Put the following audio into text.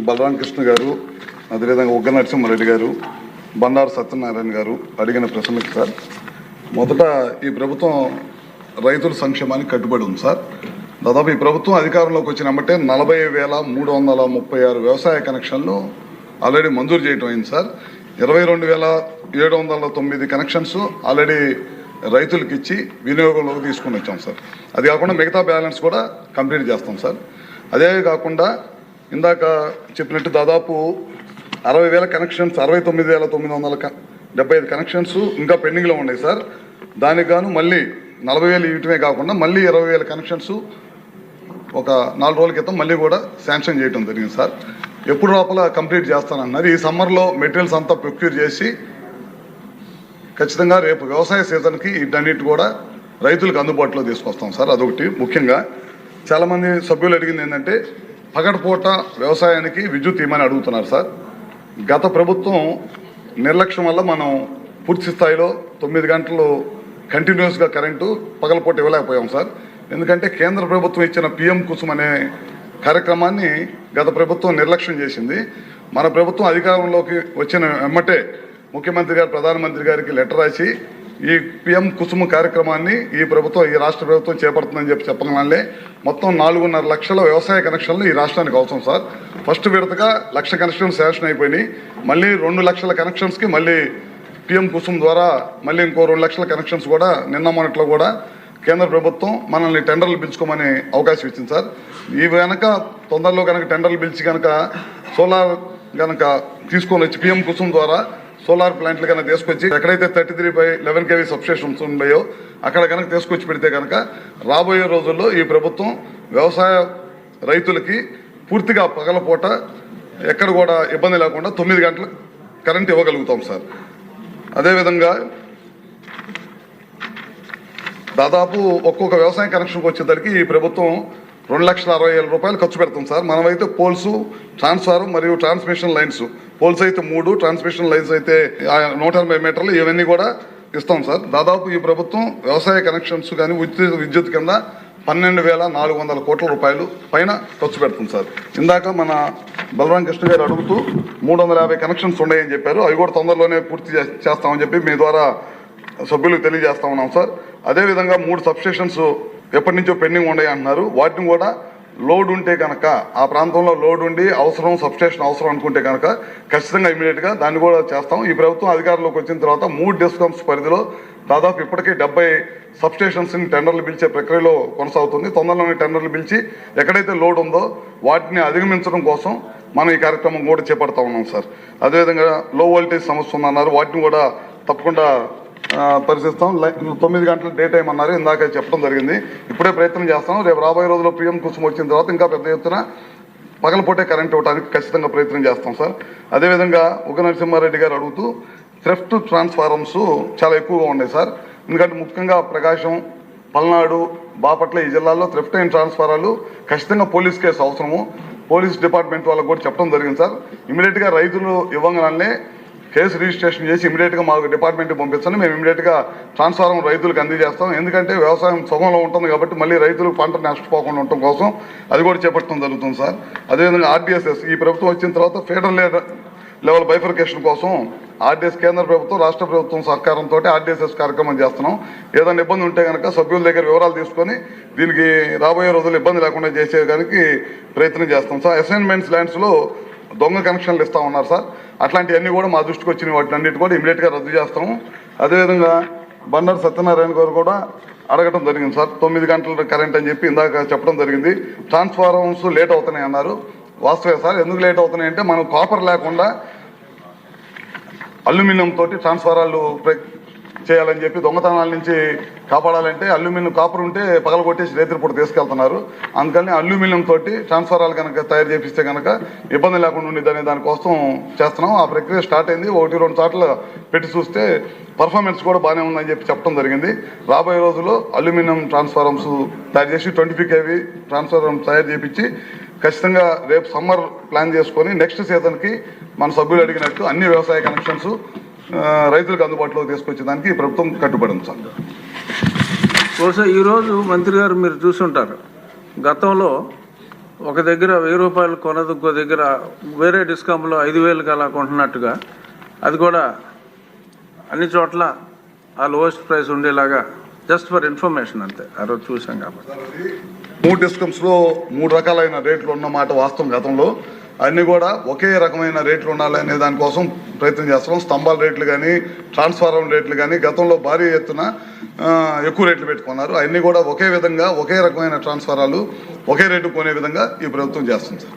బలరామకృష్ణ గారు, అదేవిధంగా ఉగ్గ నరసింహారెడ్డి గారు, బండారు సత్యనారాయణ గారు అడిగిన ప్రశ్నలకు సార్, మొదట ఈ ప్రభుత్వం రైతుల సంక్షేమానికి కట్టుబడి ఉంది సార్. దాదాపు ఈ ప్రభుత్వం అధికారంలోకి వచ్చినట్టే 40,336 వ్యవసాయ కనెక్షన్లు ఆల్రెడీ మంజూరు చేయడం అయింది సార్. 22,709 కనెక్షన్స్ ఆల్రెడీ రైతులకు ఇచ్చి వినియోగంలోకి తీసుకుని వచ్చాం సార్. అది కాకుండా మిగతా బ్యాలెన్స్ కూడా కంప్లీట్ చేస్తాం సార్. అదే కాకుండా ఇందాక చెప్పినట్టు దాదాపు 60,000 కనెక్షన్స్, 69,975 కనెక్షన్స్ ఇంకా పెండింగ్లో ఉన్నాయి సార్. దానికి గాను మళ్ళీ 40,000 ఇవ్వటమే కాకుండా మళ్ళీ 20,000 కనెక్షన్స్ ఒక 4 రోజుల క్రితం మళ్ళీ కూడా శాంక్షన్ చేయడం జరిగింది సార్. ఎప్పుడు లోపల కంప్లీట్ చేస్తానన్నారు. ఈ సమ్మర్లో మెటీరియల్స్ అంతా ప్రొక్యూర్ చేసి ఖచ్చితంగా రేపు వ్యవసాయ సీజన్కి వీటన్నిటి కూడా రైతులకు అందుబాటులో తీసుకొస్తాం సార్. అదొకటి. ముఖ్యంగా చాలామంది సభ్యులు అడిగింది ఏంటంటే పగటిపూట వ్యవసాయానికి విద్యుత్ ఇవ్వమని అడుగుతున్నారు సార్. గత ప్రభుత్వం నిర్లక్ష్యం వల్ల మనం పూర్తి స్థాయిలో 9 గంటలు కంటిన్యూస్గా కరెంటు పగలపూట ఇవ్వలేకపోయాం సార్. ఎందుకంటే కేంద్ర ప్రభుత్వం ఇచ్చిన పిఎం కుసుమ్ అనే కార్యక్రమాన్ని గత ప్రభుత్వం నిర్లక్ష్యం చేసింది. మన ప్రభుత్వం అధికారంలోకి వచ్చిన వెమ్మటే ముఖ్యమంత్రి గారు ప్రధానమంత్రి గారికి లెటర్ రాసి ఈ పిఎం కుసుమ్ కార్యక్రమాన్ని ఈ రాష్ట్ర ప్రభుత్వం చేపడుతుందని చెప్పగానే మొత్తం 4.5 లక్షల వ్యవసాయ కనెక్షన్లు ఈ రాష్ట్రానికి అవసరం సార్. ఫస్ట్ విడతగా 1,00,000 కనెక్షన్స్ శాంక్షన్ అయిపోయినాయి. మళ్ళీ 2 లక్షల కనెక్షన్స్కి మళ్ళీ పిఎం కుసుమ్ ద్వారా మళ్ళీ ఇంకో 2 లక్షల కనెక్షన్స్ కూడా నిన్న మొన్నట్లో కూడా కేంద్ర ప్రభుత్వం మనల్ని టెండర్లు పిలుచుకోమని అవకాశం ఇచ్చింది సార్. ఈ కనుక తొందరలో కనుక టెండర్లు పిలిచి కనుక సోలార్ కనుక తీసుకొని వచ్చి పిఎం కుసుమ్ ద్వారా సోలార్ ప్లాంట్లు కనుక తీసుకొచ్చి ఎక్కడైతే 33/11 kV సబ్స్టేషన్స్ ఉన్నాయో అక్కడ కనుక తీసుకొచ్చి పెడితే కనుక రాబోయే రోజుల్లో ఈ ప్రభుత్వం వ్యవసాయ రైతులకి పూర్తిగా పగలపూట ఎక్కడ కూడా ఇబ్బంది లేకుండా 9 గంటలు కరెంట్ ఇవ్వగలుగుతాం సార్. అదేవిధంగా దాదాపు ఒక్కొక్క వ్యవసాయ కనెక్షన్కి వచ్చేసరికి ఈ ప్రభుత్వం 2,60,000 రూపాయలు ఖర్చు పెడతాం సార్. మనమైతే పోల్స్, ట్రాన్స్ఫార్మర్ మరియు ట్రాన్స్మిషన్ లైన్స్, పోల్స్ అయితే 3, ట్రాన్స్మిషన్ లైన్స్ అయితే 180 మీటర్లు, ఇవన్నీ కూడా ఇస్తాం సార్. దాదాపు ఈ ప్రభుత్వం వ్యవసాయ కనెక్షన్స్ కానీ విద్యుత్ కింద 12,400 కోట్ల రూపాయలు పైన ఖర్చు పెడుతుంది సార్. ఇందాక మన బలరామకృష్ణ గారు అడుగుతూ 350 కనెక్షన్స్ ఉన్నాయని చెప్పారు. అవి కూడా తొందరలోనే పూర్తి చేస్తామని చెప్పి మీ ద్వారా సభ్యులకు తెలియజేస్తా ఉన్నాం సార్. అదేవిధంగా 3 సబ్స్టేషన్స్ ఎప్పటి నుంచో పెండింగ్ ఉన్నాయి అంటున్నారు. వాటిని కూడా లోడ్ ఉంటే కనుక ఆ ప్రాంతంలో లోడ్ ఉండి సబ్స్టేషన్ అవసరం అనుకుంటే కనుక ఖచ్చితంగా ఇమీడియట్గా దాన్ని కూడా చేస్తాం. ఈ ప్రభుత్వం అధికారంలోకి వచ్చిన తర్వాత 3 డిస్కమ్స్ పరిధిలో దాదాపు ఇప్పటికే 70 సబ్స్టేషన్స్ని టెండర్లు పిలిచే ప్రక్రియలో కొనసాగుతుంది. తొందరలోనే టెండర్లు పిలిచి ఎక్కడైతే లోడ్ ఉందో వాటిని అధిగమించడం కోసం మనం ఈ కార్యక్రమం కూడా చేపడతా ఉన్నాం సార్. అదేవిధంగా లో వోల్టేజ్ సమస్య ఉందన్నారు. వాటిని కూడా తప్పకుండా పరిశీలిస్తాం. 9 గంటల డే టైం అన్నారు, ఇందాక చెప్పడం జరిగింది. ఇప్పుడే ప్రయత్నం చేస్తాం. రేపు రాబోయే రోజుల్లో పిఎం కుసుమ్ వచ్చిన తర్వాత ఇంకా పెద్ద ఎత్తున పగలపూటే కరెంట్ ఇవ్వడానికి ఖచ్చితంగా ప్రయత్నం చేస్తాం సార్. అదేవిధంగా ఉగ్గ నరసింహారెడ్డి గారు అడుగుతూ థ్రెఫ్ట్ ట్రాన్స్ఫార్మర్స్ చాలా ఎక్కువగా ఉన్నాయి సార్. ఎందుకంటే ముఖ్యంగా ప్రకాశం, పల్నాడు, బాపట్ల ఈ జిల్లాల్లో థ్రెఫ్ట్ అయిన ట్రాన్స్ఫారాలు ఖచ్చితంగా పోలీస్ కేసు అవసరము. పోలీస్ డిపార్ట్మెంట్ వాళ్ళకు కూడా చెప్పడం జరిగింది సార్. ఇమీడియట్గా రైతులు ఇవ్వగానే కేసు రిజిస్ట్రేషన్ చేసి ఇమీడియట్గా మాకు డిపార్ట్మెంట్కి పంపించండి. మేము ఇమీడియట్గా ట్రాన్స్ఫార్మర్ రైతులకు అందజేస్తాం. ఎందుకంటే వ్యవసాయం సగంలో ఉంటుంది కాబట్టి మళ్ళీ రైతులు పంట నష్టపోకుండా ఉండటం కోసం అది కూడా చేపట్టడం జరుగుతుంది సార్. అదేవిధంగా ఆర్డీఎస్ఎస్ ఈ ప్రభుత్వం వచ్చిన తర్వాత ఫెడరల్ లెవెల్ బైఫర్కేషన్ కోసం ఆర్డీఎస్ కేంద్ర ప్రభుత్వం, రాష్ట్ర ప్రభుత్వం సహకారంతో ఆర్డీఎస్ఎస్ కార్యక్రమం చేస్తున్నాం. ఏదైనా ఇబ్బంది ఉంటే కనుక సభ్యుల దగ్గర వివరాలు తీసుకొని దీనికి రాబోయే రోజుల్లో ఇబ్బంది లేకుండా చేసేదానికి ప్రయత్నం చేస్తాం సార్. అసైన్మెంట్స్ ల్యాండ్స్లో దొంగ కనెక్షన్లు ఇస్తా ఉన్నారు సార్. అట్లాంటివన్నీ కూడా మా దృష్టికి వచ్చిన వాటిని అన్నిటి కూడా ఇమీడియట్గా రద్దు చేస్తాము. అదేవిధంగా బండారు సత్యనారాయణ గారు కూడా అడగటం జరిగింది సార్. 9 గంటల కరెంట్ అని చెప్పి ఇందాక చెప్పడం జరిగింది. ట్రాన్స్ఫార్మర్స్ లేట్ అవుతున్నాయి అన్నారు. వాస్తవే సార్. ఎందుకు లేట్ అవుతున్నాయి అంటే మనం కాపర్ లేకుండా అల్యూమినియం తోటి ట్రాన్స్ఫారాలు చేయాలని చెప్పి దొంగతనాల నుంచి కాపాడాలంటే అల్యూమినియం కాపర్ ఉంటే పగలగొట్టేసి రేత్రిపూట తీసుకెళ్తున్నారు. అందుకని అల్యూమినియం తోటి ట్రాన్స్ఫారాలు కనుక తయారు చేపిస్తే కనుక ఇబ్బంది లేకుండా ఉండేదని దానికోసం చేస్తున్నాం. ఆ ప్రక్రియ స్టార్ట్ అయింది. 1-2 సార్లు పెట్టి చూస్తే పర్ఫార్మెన్స్ కూడా బాగానే ఉందని చెప్పి చెప్పడం జరిగింది. రాబోయే రోజుల్లో అల్యూమినియం ట్రాన్స్ఫార్మర్స్ తయారు చేసి 25 kV ట్రాన్స్ఫార్మర్ తయారు చేపించి ఖచ్చితంగా రేపు సమ్మర్ ప్లాన్ చేసుకొని నెక్స్ట్ సీజన్కి మన సభ్యులు అడిగినట్టు అన్ని వ్యవసాయ కనెక్షన్స్ రైతులకు అందుబాటులోకి తీసుకొచ్చేదానికి ఈ ప్రభుత్వం కట్టుబడి ఉంది సార్. బహుశా ఈరోజు మంత్రి గారు మీరు చూసుంటారు, గతంలో ఒక దగ్గర 1000 రూపాయలు కొనదు, ఇంకో దగ్గర వేరే డిస్కౌంట్లో 5000కి అలా కొంటున్నట్టుగా అది కూడా అన్ని చోట్ల ఆ లోయెస్ట్ ప్రైస్ ఉండేలాగా జస్ట్ ఫర్ ఇన్ఫర్మేషన్ అంతే. ఆ రోజు చూసాం కాబట్టి 3 డిస్కమ్స్లో 3 రకాలైన రేట్లు ఉన్నమాట వాస్తవం. గతంలో అన్నీ కూడా ఒకే రకమైన రేట్లు ఉండాలనే దానికోసం ప్రయత్నం చేస్తున్నాం. స్తంభాల రేట్లు కానీ ట్రాన్స్ఫార్మర్ రేట్లు కానీ గతంలో భారీ ఎత్తున ఎక్కువ రేట్లు పెట్టుకున్నారు. అన్నీ కూడా ఒకే విధంగా ఒకే రకమైన ట్రాన్స్ఫారాలు ఒకే రేటు కొనే విధంగా ఈ ప్రభుత్వం చేస్తుంది సార్.